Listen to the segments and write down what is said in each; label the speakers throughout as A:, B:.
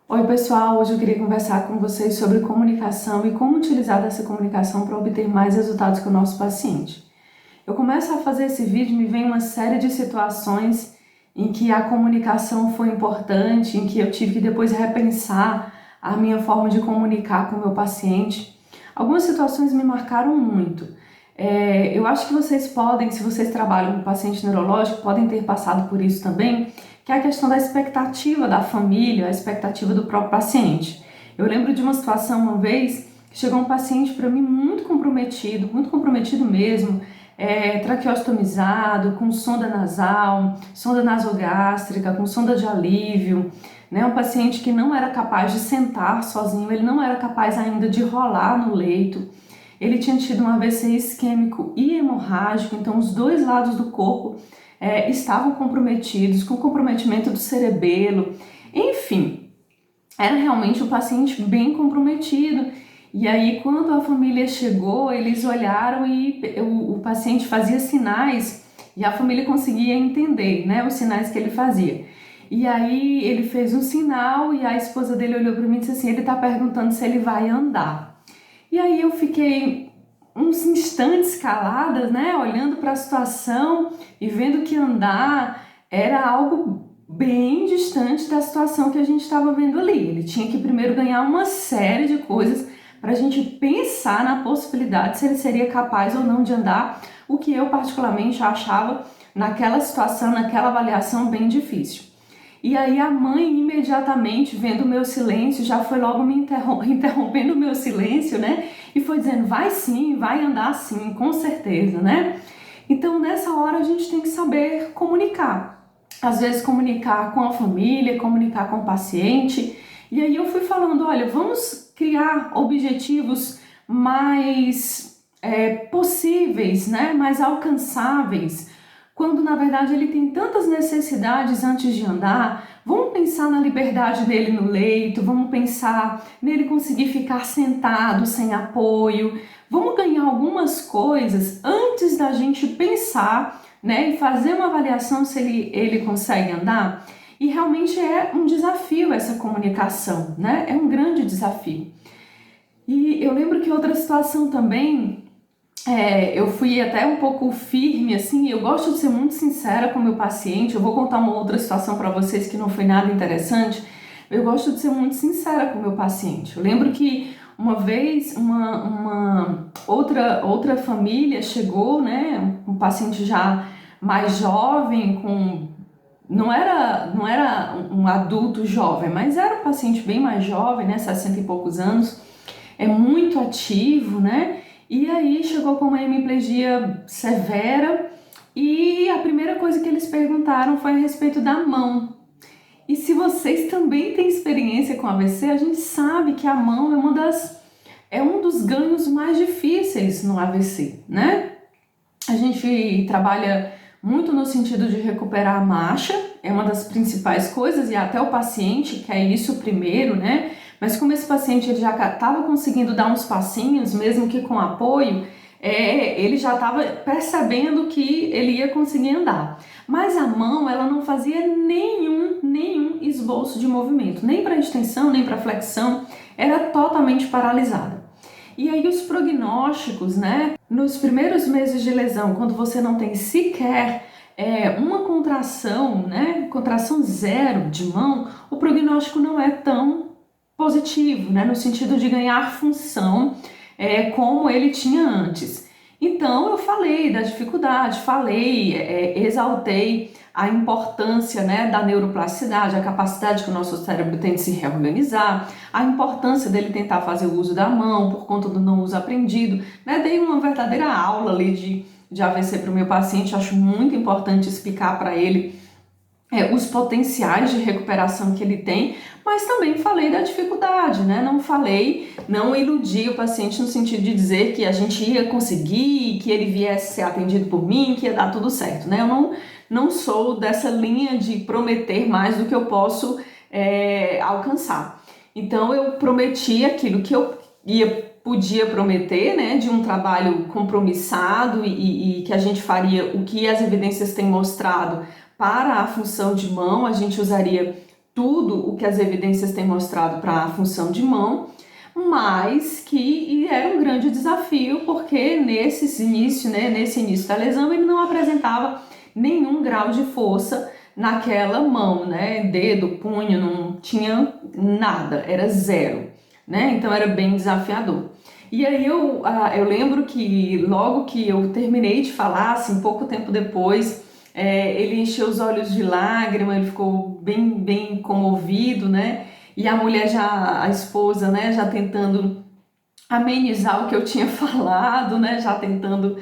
A: Oi pessoal, hoje eu queria conversar com vocês sobre comunicação e como utilizar essa comunicação para obter mais resultados com o nosso paciente. Eu começo a fazer esse vídeo e me vem uma série de situações em que a comunicação foi importante, em que eu tive que depois repensar a minha forma de comunicar com o meu paciente. Algumas situações me marcaram muito. Eu acho que vocês podem, se vocês trabalham com paciente neurológico, podem ter passado por isso também, que é a questão da expectativa da família, a expectativa do próprio paciente. Eu lembro de uma situação uma vez que chegou um paciente para mim muito comprometido mesmo, traqueostomizado, com sonda nasal, sonda nasogástrica, com sonda de alívio, né? Um paciente que não era capaz de sentar sozinho, ele não era capaz ainda de rolar no leito. Ele tinha tido um AVC isquêmico e hemorrágico, então os dois lados do corpo estavam comprometidos, com comprometimento do cerebelo, enfim, era realmente um paciente bem comprometido. E aí, quando a família chegou, eles olharam e o paciente fazia sinais e a família conseguia entender, né, os sinais que ele fazia. E aí ele fez um sinal e a esposa dele olhou para mim e disse assim: ele está perguntando se ele vai andar. E aí eu fiquei uns instantes calada, né, olhando para a situação e vendo que andar era algo bem distante da situação que a gente estava vendo ali. Ele tinha que primeiro ganhar uma série de coisas para a gente pensar na possibilidade se ele seria capaz ou não de andar, o que eu particularmente achava naquela situação, naquela avaliação bem difícil. E aí a mãe imediatamente, vendo o meu silêncio, já foi logo me interrompendo o meu silêncio, né? E foi dizendo: vai sim, vai andar sim, com certeza, né? Então nessa hora a gente tem que saber comunicar. Às vezes comunicar com a família, comunicar com o paciente. E aí eu fui falando: olha, vamos criar objetivos mais possíveis, né? Mais alcançáveis. Quando na verdade ele tem tantas necessidades antes de andar. Vamos pensar na liberdade dele no leito, vamos pensar nele conseguir ficar sentado sem apoio. Vamos ganhar algumas coisas antes da gente pensar, né, e fazer uma avaliação se ele consegue andar. E realmente é um desafio essa comunicação, né? É um grande desafio. E eu lembro que outra situação também, eu fui até um pouco firme, assim, eu gosto de ser muito sincera com o meu paciente. Eu vou contar uma outra situação para vocês que não foi nada interessante. Eu gosto de ser muito sincera com o meu paciente. Eu lembro que uma vez uma outra família chegou, né, um paciente já mais jovem, não era um adulto jovem, mas era um paciente bem mais jovem, né, 60 e poucos anos, muito ativo, né? E aí chegou com uma hemiplegia severa e a primeira coisa que eles perguntaram foi a respeito da mão. E se vocês também têm experiência com AVC, a gente sabe que a mão é um dos ganhos mais difíceis no AVC, né? A gente trabalha muito no sentido de recuperar a marcha, é uma das principais coisas, e até o paciente quer isso primeiro, né? Mas como esse paciente ele já estava conseguindo dar uns passinhos, mesmo que com apoio, ele já estava percebendo que ele ia conseguir andar. Mas a mão, ela não fazia nenhum esboço de movimento, nem para extensão, nem para flexão, era totalmente paralisada. E aí os prognósticos, né? Nos primeiros meses de lesão, quando você não tem sequer uma contração, né? Contração zero de mão, o prognóstico não é tão positivo, né? No sentido de ganhar função como ele tinha antes. Então eu falei da dificuldade, exaltei a importância, né, da neuroplasticidade, a capacidade que o nosso cérebro tem de se reorganizar, a importância dele tentar fazer o uso da mão por conta do não uso aprendido, né? Dei uma verdadeira aula ali de AVC para o meu paciente. Acho muito importante explicar para ele os potenciais de recuperação que ele tem, mas também falei da dificuldade, né? Não iludi o paciente no sentido de dizer que a gente ia conseguir, que ele viesse ser atendido por mim, que ia dar tudo certo, né? Eu não sou dessa linha de prometer mais do que eu posso alcançar. Então eu prometi aquilo que eu podia prometer, né, de um trabalho compromissado e que a gente faria o que as evidências têm mostrado para a função de mão, a gente usaria tudo o que as evidências têm mostrado para a função de mão, mas que era um grande desafio, porque nesse início da lesão, ele não apresentava nenhum grau de força naquela mão, né? Dedo, punho, não tinha nada, era zero, né? Então era bem desafiador. E aí eu lembro que logo que eu terminei de falar, assim, pouco tempo depois, ele encheu os olhos de lágrima, ele ficou bem comovido, né? E a mulher a esposa, né, já tentando amenizar o que eu tinha falado, né? Já tentando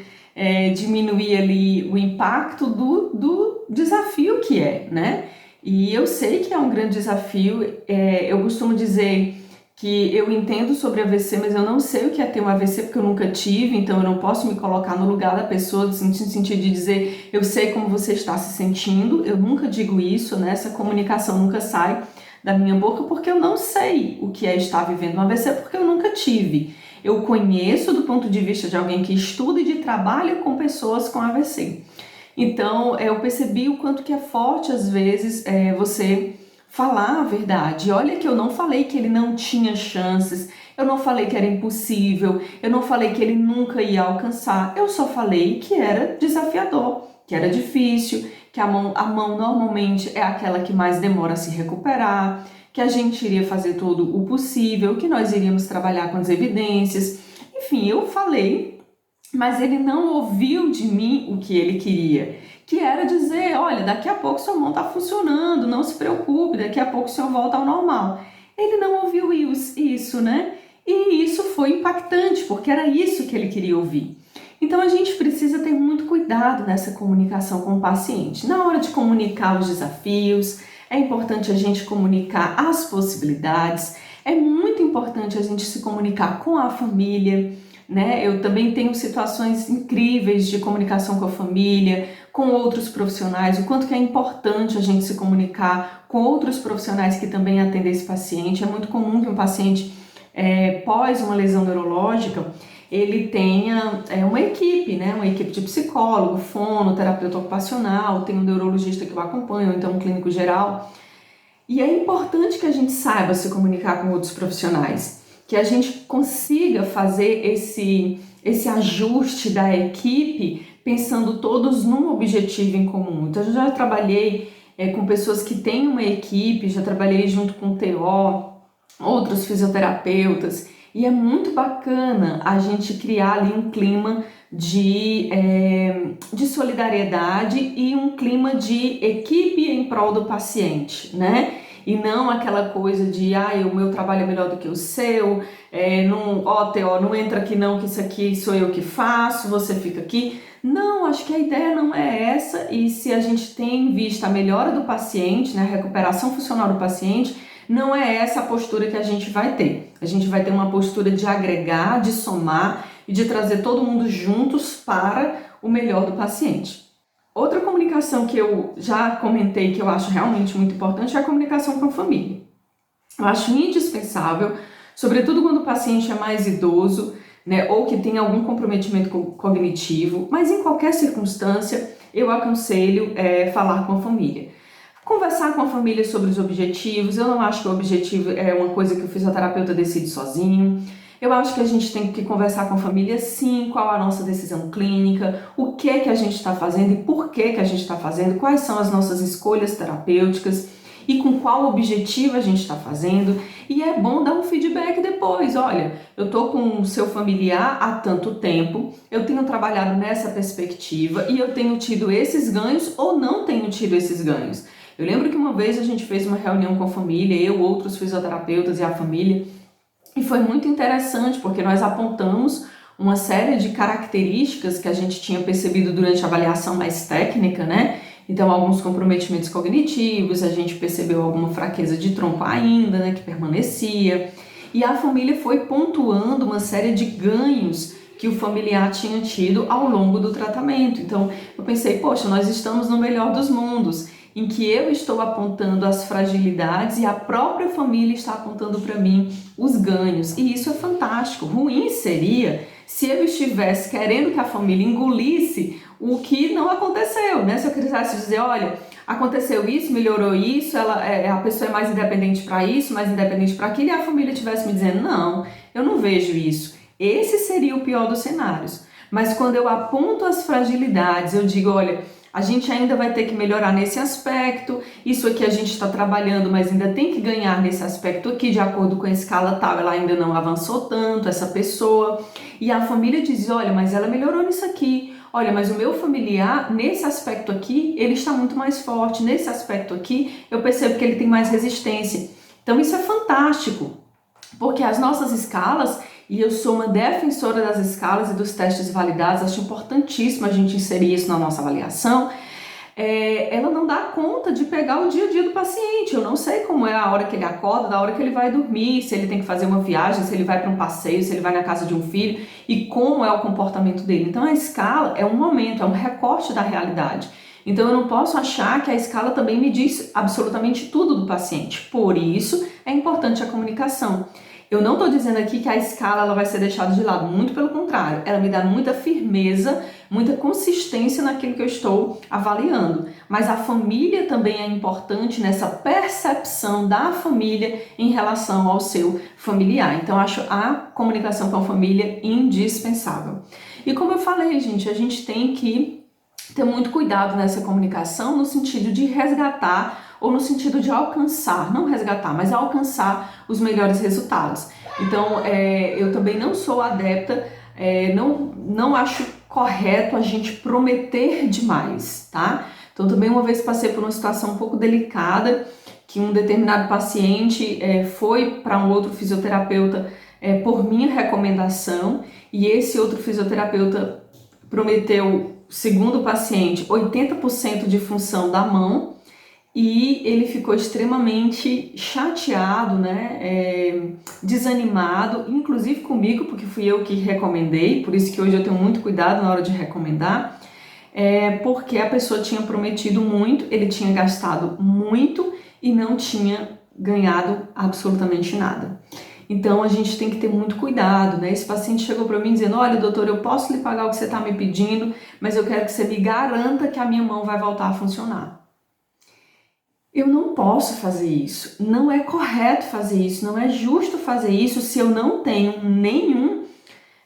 A: diminuir ali o impacto do desafio que é, né? E eu sei que é um grande desafio, eu costumo dizer que eu entendo sobre AVC, mas eu não sei o que é ter um AVC porque eu nunca tive, então eu não posso me colocar no lugar da pessoa no sentido de dizer eu sei como você está se sentindo, eu nunca digo isso, né? Essa comunicação nunca sai da minha boca porque eu não sei o que é estar vivendo um AVC porque eu nunca tive. Eu conheço do ponto de vista de alguém que estuda e de trabalha com pessoas com AVC. Então eu percebi o quanto que é forte às vezes você falar a verdade. Olha que eu não falei que ele não tinha chances, eu não falei que era impossível, eu não falei que ele nunca ia alcançar, eu só falei que era desafiador, que era difícil, que a mão normalmente é aquela que mais demora a se recuperar, que a gente iria fazer todo o possível, que nós iríamos trabalhar com as evidências. Enfim, eu falei, mas ele não ouviu de mim o que ele queria, que era dizer, olha, daqui a pouco sua mão está funcionando, não se preocupe, daqui a pouco o senhor volta ao normal. Ele não ouviu isso, né? E isso foi impactante, porque era isso que ele queria ouvir. Então a gente precisa ter muito cuidado nessa comunicação com o paciente. Na hora de comunicar os desafios, é importante a gente comunicar as possibilidades, é muito importante a gente se comunicar com a família, né? Eu também tenho situações incríveis de comunicação com a família, com outros profissionais, o quanto que é importante a gente se comunicar com outros profissionais que também atendem esse paciente. É muito comum que um paciente pós uma lesão neurológica, ele tenha uma equipe, né? Uma equipe de psicólogo, fono, terapeuta ocupacional, tem um neurologista que o acompanha, ou então um clínico geral. E é importante que a gente saiba se comunicar com outros profissionais, que a gente consiga fazer esse ajuste da equipe pensando todos num objetivo em comum. Então, eu já trabalhei com pessoas que têm uma equipe, já trabalhei junto com o TO, outros fisioterapeutas, e é muito bacana a gente criar ali um clima de solidariedade e um clima de equipe em prol do paciente, né? E não aquela coisa de, o meu trabalho é melhor do que o seu, TO, não entra aqui não, que isso aqui sou eu que faço, você fica aqui. Não, acho que a ideia não é essa, e se a gente tem em vista a melhora do paciente, né, a recuperação funcional do paciente, não é essa a postura que a gente vai ter. A gente vai ter uma postura de agregar, de somar e de trazer todo mundo juntos para o melhor do paciente. Outra comunicação que eu já comentei que eu acho realmente muito importante é a comunicação com a família. Eu acho indispensável, sobretudo quando o paciente é mais idoso, né, ou que tem algum comprometimento cognitivo, mas em qualquer circunstância eu aconselho falar com a família. Conversar com a família sobre os objetivos. Eu não acho que o objetivo é uma coisa que o fisioterapeuta decide sozinho. Eu acho que a gente tem que conversar com a família, sim, qual a nossa decisão clínica, o que é que a gente está fazendo e por que a gente está fazendo, quais são as nossas escolhas terapêuticas e com qual objetivo a gente está fazendo. E é bom dar um feedback depois. Olha, eu estou com o seu familiar há tanto tempo, eu tenho trabalhado nessa perspectiva e eu tenho tido esses ganhos ou não tenho tido esses ganhos. Eu lembro que uma vez a gente fez uma reunião com a família, eu, outros fisioterapeutas e a família, e foi muito interessante porque nós apontamos uma série de características que a gente tinha percebido durante a avaliação mais técnica, né? Então, alguns comprometimentos cognitivos, a gente percebeu alguma fraqueza de tronco ainda, né, que permanecia, e a família foi pontuando uma série de ganhos que o familiar tinha tido ao longo do tratamento. Então, eu pensei, poxa, nós estamos no melhor dos mundos, em que eu estou apontando as fragilidades e a própria família está apontando para mim os ganhos. E isso é fantástico. Ruim seria se eu estivesse querendo que a família engolisse o que não aconteceu, né? Se eu quisesse dizer, olha, aconteceu isso, melhorou isso, a pessoa é mais independente para isso, mais independente para aquilo, e a família estivesse me dizendo, não, eu não vejo isso. Esse seria o pior dos cenários. Mas quando eu aponto as fragilidades, eu digo, olha, a gente ainda vai ter que melhorar nesse aspecto, isso aqui a gente está trabalhando, mas ainda tem que ganhar nesse aspecto aqui, de acordo com a escala tal, ela ainda não avançou tanto, essa pessoa. E a família diz, olha, mas ela melhorou nisso aqui, olha, mas o meu familiar, nesse aspecto aqui, ele está muito mais forte, nesse aspecto aqui, eu percebo que ele tem mais resistência. Então isso é fantástico, porque as nossas escalas, e eu sou uma defensora das escalas e dos testes validados, acho importantíssimo a gente inserir isso na nossa avaliação, ela não dá conta de pegar o dia a dia do paciente. Eu não sei como é a hora que ele acorda, da hora que ele vai dormir, se ele tem que fazer uma viagem, se ele vai para um passeio, se ele vai na casa de um filho e como é o comportamento dele. Então a escala é um momento, é um recorte da realidade. Então eu não posso achar que a escala também me diz absolutamente tudo do paciente. Por isso é importante a comunicação. Eu não estou dizendo aqui que a escala ela vai ser deixada de lado, muito pelo contrário, ela me dá muita firmeza, muita consistência naquilo que eu estou avaliando. Mas a família também é importante nessa percepção da família em relação ao seu familiar. Então, acho a comunicação com a família indispensável. E como eu falei, gente, a gente tem que ter muito cuidado nessa comunicação no sentido de resgatar ou no sentido de alcançar, não resgatar, mas alcançar os melhores resultados. Então, eu também não sou adepta, não acho correto a gente prometer demais, tá? Então, também uma vez passei por uma situação um pouco delicada, que um determinado paciente foi para um outro fisioterapeuta por minha recomendação, e esse outro fisioterapeuta prometeu, segundo o paciente, 80% de função da mão, e ele ficou extremamente chateado, né, desanimado, inclusive comigo, porque fui eu que recomendei, por isso que hoje eu tenho muito cuidado na hora de recomendar, porque a pessoa tinha prometido muito, ele tinha gastado muito e não tinha ganhado absolutamente nada. Então a gente tem que ter muito cuidado, né? Esse paciente chegou para mim dizendo, olha doutor, eu posso lhe pagar o que você está me pedindo, mas eu quero que você me garanta que a minha mão vai voltar a funcionar. Eu não posso fazer isso, não é correto fazer isso, não é justo fazer isso se eu não tenho nenhum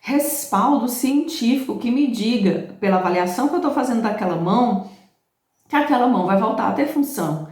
A: respaldo científico que me diga, pela avaliação que eu estou fazendo daquela mão, que aquela mão vai voltar a ter função.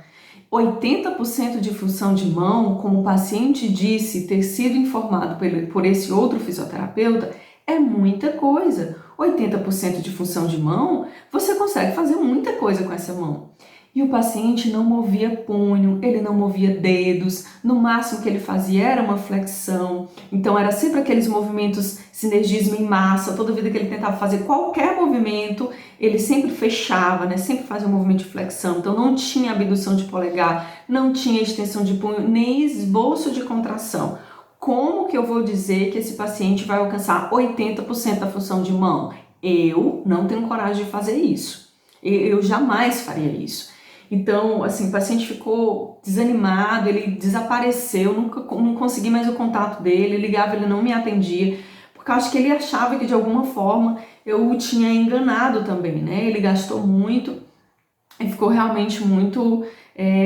A: 80% de função de mão, como o paciente disse ter sido informado por esse outro fisioterapeuta, é muita coisa. 80% de função de mão, você consegue fazer muita coisa com essa mão. E o paciente não movia punho, ele não movia dedos, no máximo que ele fazia era uma flexão, então era sempre aqueles movimentos sinergismo em massa, toda vida que ele tentava fazer qualquer movimento, ele sempre fechava, né? Sempre fazia um movimento de flexão, então não tinha abdução de polegar, não tinha extensão de punho, nem esboço de contração. Como que eu vou dizer que esse paciente vai alcançar 80% da função de mão? Eu não tenho coragem de fazer isso, eu jamais faria isso. Então, assim, o paciente ficou desanimado, ele desapareceu, não consegui mais o contato dele, ligava, ele não me atendia, porque eu acho que ele achava que de alguma forma eu o tinha enganado também, né? Ele gastou muito e ficou realmente muito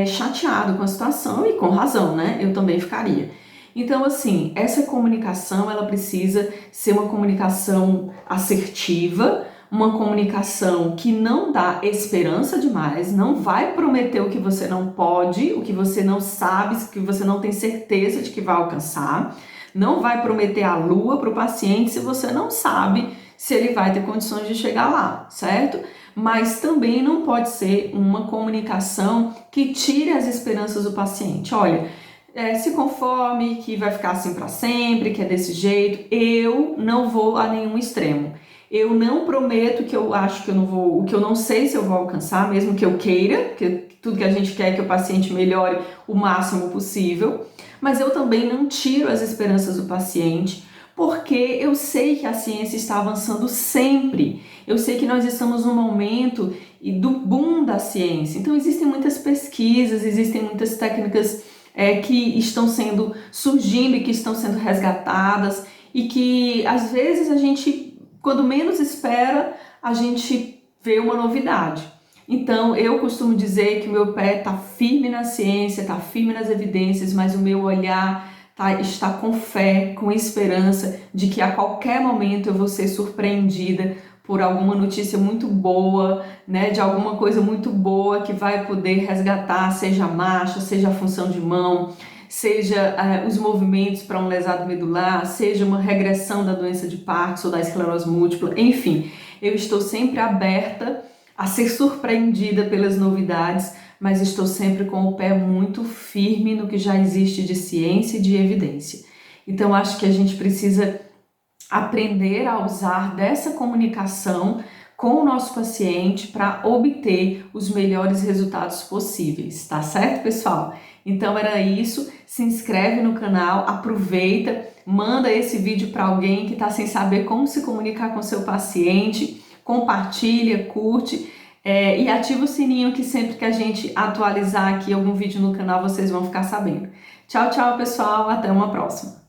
A: chateado com a situação e com razão, né? Eu também ficaria. Então, assim, essa comunicação, ela precisa ser uma comunicação assertiva, uma comunicação que não dá esperança demais, não vai prometer o que você não pode, o que você não sabe, o que você não tem certeza de que vai alcançar, não vai prometer a lua para o paciente se você não sabe se ele vai ter condições de chegar lá, certo? Mas também não pode ser uma comunicação que tire as esperanças do paciente. Olha, se conforme que vai ficar assim para sempre, que é desse jeito, eu não vou a nenhum extremo. Eu não prometo que eu acho que eu não vou, o que eu não sei se eu vou alcançar, mesmo que eu queira, porque tudo que a gente quer é que o paciente melhore o máximo possível, mas eu também não tiro as esperanças do paciente, porque eu sei que a ciência está avançando sempre. Eu sei que nós estamos num momento do boom da ciência, então existem muitas pesquisas, existem muitas técnicas que estão surgindo e que estão sendo resgatadas e que às vezes a gente, quando menos espera, a gente vê uma novidade. Então, eu costumo dizer que o meu pé está firme na ciência, está firme nas evidências, mas o meu olhar está com fé, com esperança de que a qualquer momento eu vou ser surpreendida por alguma notícia muito boa, né, de alguma coisa muito boa que vai poder resgatar, seja a marcha, seja a função de mão, seja os movimentos para um lesado medular, seja uma regressão da doença de Parkinson ou da esclerose múltipla, enfim, eu estou sempre aberta a ser surpreendida pelas novidades, mas estou sempre com o pé muito firme no que já existe de ciência e de evidência. Então, acho que a gente precisa aprender a usar dessa comunicação com o nosso paciente para obter os melhores resultados possíveis, tá certo, pessoal? Então era isso, se inscreve no canal, aproveita, manda esse vídeo para alguém que está sem saber como se comunicar com seu paciente, compartilha, curte e ativa o sininho que sempre que a gente atualizar aqui algum vídeo no canal vocês vão ficar sabendo. Tchau, tchau, pessoal, até uma próxima!